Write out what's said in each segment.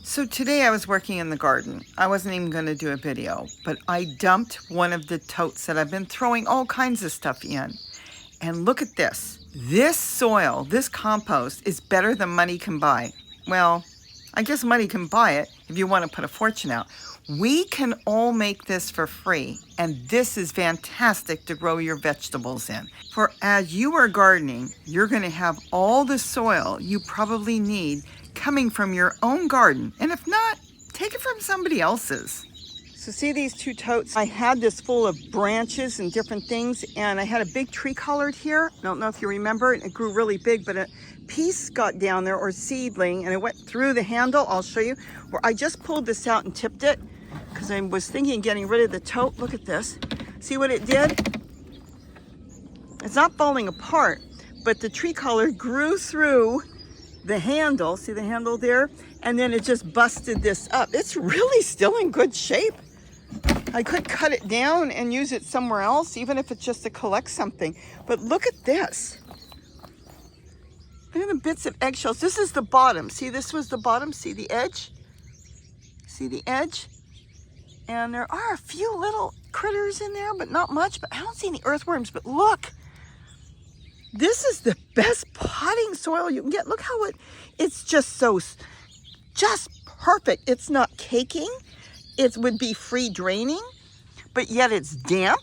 So today I was working in the garden. I wasn't even going to do a video, but I dumped one of the totes that I've been throwing all kinds of stuff in. And look at this. This soil, this compost is better than money can buy. Well, I guess money can buy it if you want to put a fortune out. We can all make this for free, and this is fantastic to grow your vegetables in. For as you are gardening, you're going to have all the soil you probably need coming from your own garden, and if not, take it from somebody else's. So see these two totes? I had this full of branches and different things, and I had a big tree collard here. I don't know if you remember it. It grew really big, but a piece got down there, or seedling, and it went through the handle. I'll show you. Where I just pulled this out and tipped it because I was thinking of getting rid of the tote. Look at this. See what it did? It's not falling apart, but the tree collard grew through the handle. See the handle there? And then it just busted this up. It's really still in good shape. I could cut it down and use it somewhere else, even if it's just to collect something. But look at this. Look at the bits of eggshells. This is the bottom. See, this was the bottom. See the edge? See the edge? And there are a few little critters in there, but not much. But I don't see any earthworms. But look, this is the best potting soil you can get. Look how it's just perfect. It's not caking. It would be free draining, but yet it's damp.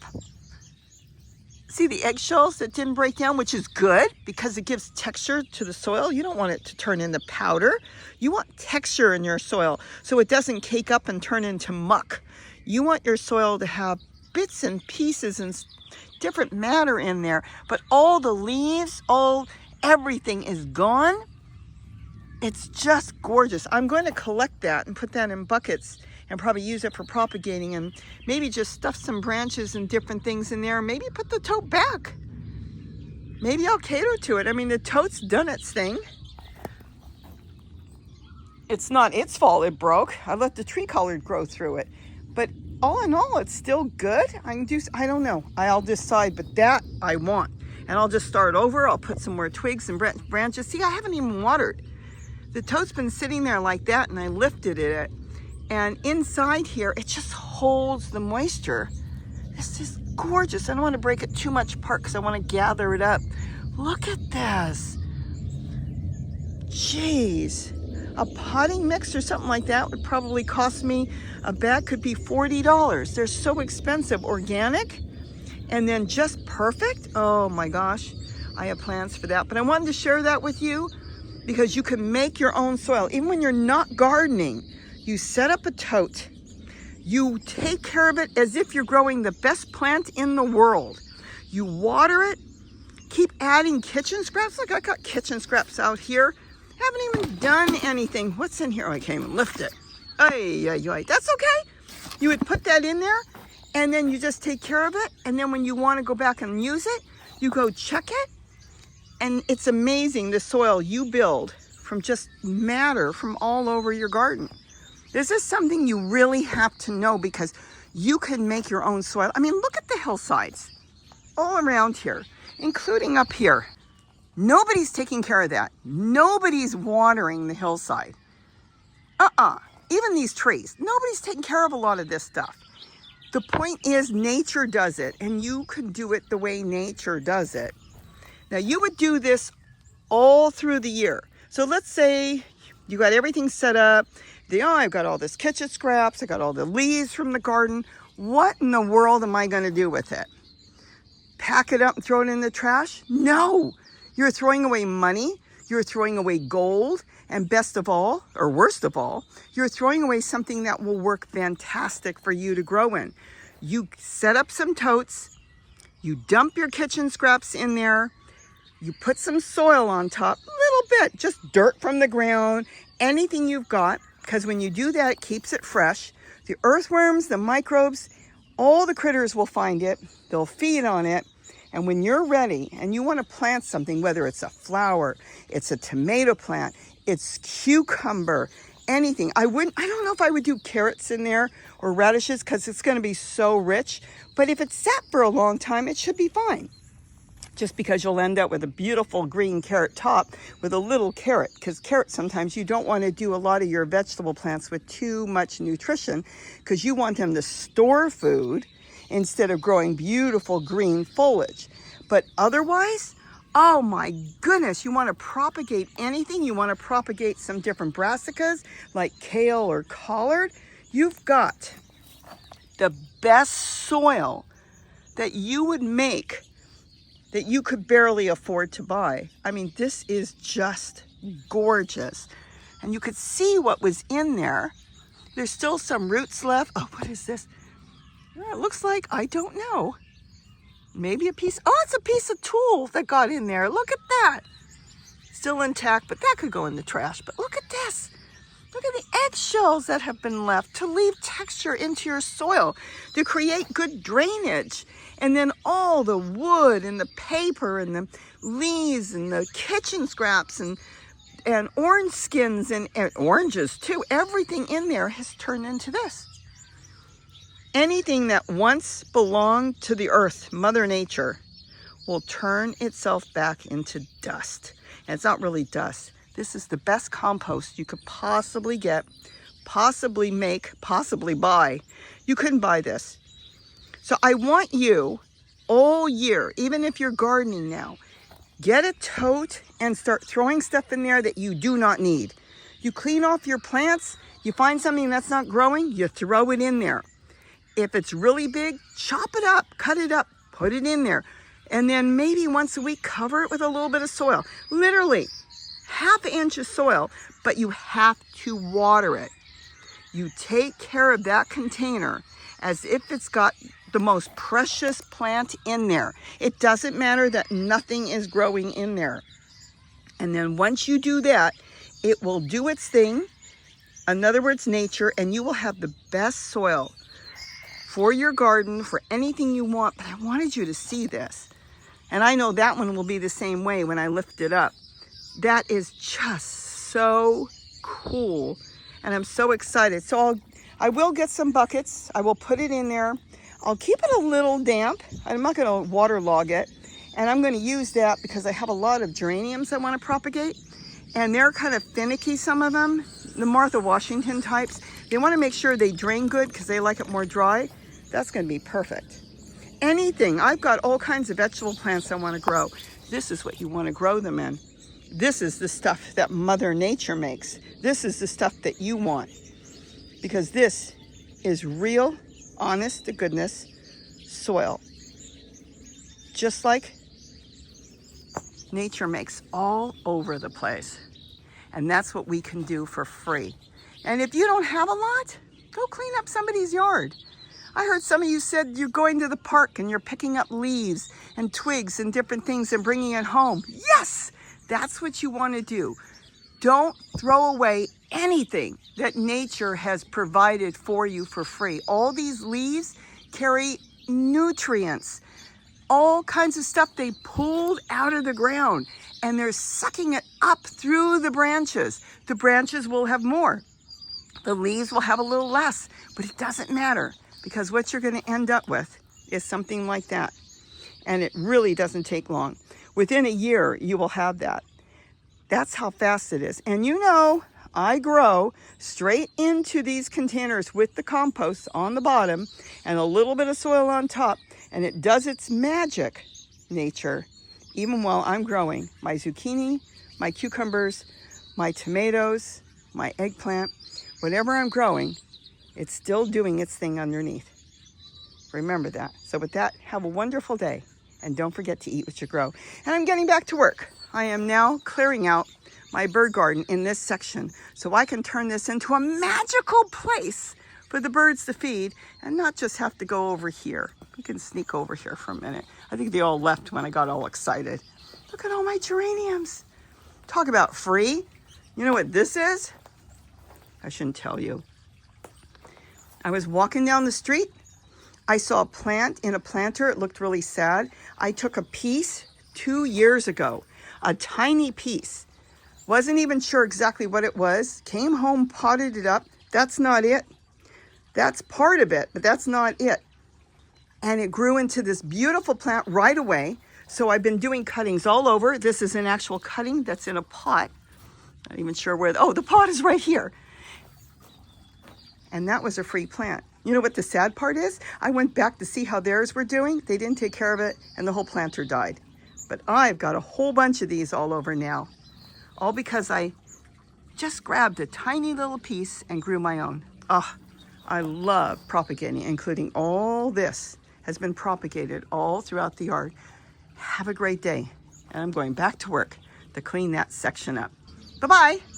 See the eggshells that didn't break down, which is good because it gives texture to the soil. You don't want it to turn into powder. You want texture in your soil so it doesn't cake up and turn into muck. You want your soil to have bits and pieces and different matter in there, but all the leaves, everything is gone. It's just gorgeous. I'm going to collect that and put that in buckets and probably use it for propagating, and maybe just stuff some branches and different things in there. Maybe put the tote back. Maybe I'll cater to it. I mean, the tote's done its thing. It's not its fault it broke. I let the tree collard grow through it. But all in all, it's still good. I don't know. I'll decide, but that I want. And I'll just start over. I'll put some more twigs and branches. See, I haven't even watered. The tote's been sitting there like that, and I lifted it. And inside here, it just holds the moisture. This is gorgeous. I don't want to break it too much apart because I want to gather it up. Look at this. Jeez. A potting mix or something like that would probably cost me, a bag could be $40. They're so expensive. Organic and then just perfect. Oh my gosh. I have plans for that. But I wanted to share that with you because you can make your own soil. Even when you're not gardening, you set up a tote. You take care of it as if you're growing the best plant in the world. You water it. Keep adding kitchen scraps. Look, I got kitchen scraps out here. Haven't even done anything. What's in here? Oh, I can't even lift it. That's okay. You would put that in there, and then you just take care of it. And then when you want to go back and use it, you go check it. And it's amazing the soil you build from just matter from all over your garden. This is something you really have to know because you can make your own soil. I mean, look at the hillsides all around here, including up here. Nobody's taking care of that. Nobody's watering the hillside. Even these trees. Nobody's taking care of a lot of this stuff. The point is nature does it, and you can do it the way nature does it. Now, you would do this all through the year. So let's say you got everything set up. I've got all this kitchen scraps. I got all the leaves from the garden. What in the world am I going to do with it? Pack it up and throw it in the trash? No. You're throwing away money. You're throwing away gold. And best of all, or worst of all, you're throwing away something that will work fantastic for you to grow in. You set up some totes. You dump your kitchen scraps in there. You put some soil on top, a little bit, just dirt from the ground, anything you've got, because when you do that, it keeps it fresh. The earthworms, the microbes, all the critters will find it. They'll feed on it. And when you're ready and you want to plant something, whether it's a flower, it's a tomato plant, it's cucumber, anything. I don't know if I would do carrots in there or radishes because it's going to be so rich. But if it's sat for a long time, it should be fine. just because you'll end up with a beautiful green carrot top with a little carrot, because carrots, sometimes you don't want to do a lot of your vegetable plants with too much nutrition, because you want them to store food instead of growing beautiful green foliage. But otherwise, oh my goodness, you want to propagate anything, you want to propagate some different brassicas like kale or collard, you've got the best soil that you would make that you could barely afford to buy. I mean, this is just gorgeous. And you could see what was in there. There's still some roots left. Oh, what is this? It looks like, I don't know. Maybe a piece, oh, it's a piece of tulle that got in there. Look at that. Still intact, but that could go in the trash. But look at this. Look at the eggshells that have been left to leave texture into your soil, to create good drainage. And then all the wood and the paper and the leaves and the kitchen scraps and orange skins and oranges too. Everything in there has turned into this. Anything that once belonged to the earth, Mother Nature, will turn itself back into dust. And it's not really dust. This is the best compost you could possibly get, possibly make, possibly buy. You couldn't buy this. So I want you all year, even if you're gardening now, get a tote and start throwing stuff in there that you do not need. You clean off your plants, you find something that's not growing, you throw it in there. If it's really big, chop it up, cut it up, put it in there. And then maybe once a week, cover it with a little bit of soil. Literally, ½ inch of soil, but you have to water it. You take care of that container as if it's got the most precious plant in there. It doesn't matter that nothing is growing in there. And then once you do that, it will do its thing. In other words, nature, and you will have the best soil for your garden, for anything you want. But I wanted you to see this. And I know that one will be the same way when I lift it up. That is just so cool. And I'm so excited. So I will get some buckets. I will put it in there. I'll keep it a little damp. I'm not going to waterlog it. And I'm going to use that because I have a lot of geraniums I want to propagate. And they're kind of finicky, some of them. The Martha Washington types. They want to make sure they drain good because they like it more dry. That's going to be perfect. Anything. I've got all kinds of vegetable plants I want to grow. This is what you want to grow them in. This is the stuff that Mother Nature makes. This is the stuff that you want. Because this is real, honest to goodness soil. Just like nature makes all over the place. And that's what we can do for free. And if you don't have a lot, go clean up somebody's yard. I heard some of you said you're going to the park and you're picking up leaves and twigs and different things and bringing it home. Yes, that's what you want to do. Don't throw away anything that nature has provided for you for free. All these leaves carry nutrients, all kinds of stuff they pulled out of the ground, and they're sucking it up through the branches. The branches will have more. The leaves will have a little less, but it doesn't matter because what you're going to end up with is something like that. And it really doesn't take long. Within a year, you will have that. That's how fast it is. And you know, I grow straight into these containers with the compost on the bottom and a little bit of soil on top, and it does its magic, nature, even while I'm growing my zucchini, my cucumbers, my tomatoes, my eggplant, whatever I'm growing, it's still doing its thing underneath. Remember that. So with that, have a wonderful day, and don't forget to eat what you grow. And I'm getting back to work. I am now clearing out my bird garden in this section so I can turn this into a magical place for the birds to feed and not just have to go over here. We can sneak over here for a minute. I think they all left when I got all excited. Look at all my geraniums. Talk about free. You know what this is? I shouldn't tell you. I was walking down the street. I saw a plant in a planter. It looked really sad. I took a piece 2 years ago, a tiny piece. Wasn't even sure exactly what it was. Came home, potted it up. That's not it. That's part of it, but that's not it. And it grew into this beautiful plant right away. So I've been doing cuttings all over. This is an actual cutting that's in a pot. Not even sure where, oh, the pot is right here. And that was a free plant. You know what the sad part is? I went back to see how theirs were doing. They didn't take care of it and the whole planter died. But I've got a whole bunch of these all over now. All because I just grabbed a tiny little piece and grew my own. Oh, I love propagating, including all this has been propagated all throughout the yard. Have a great day. And I'm going back to work to clean that section up. Bye-bye.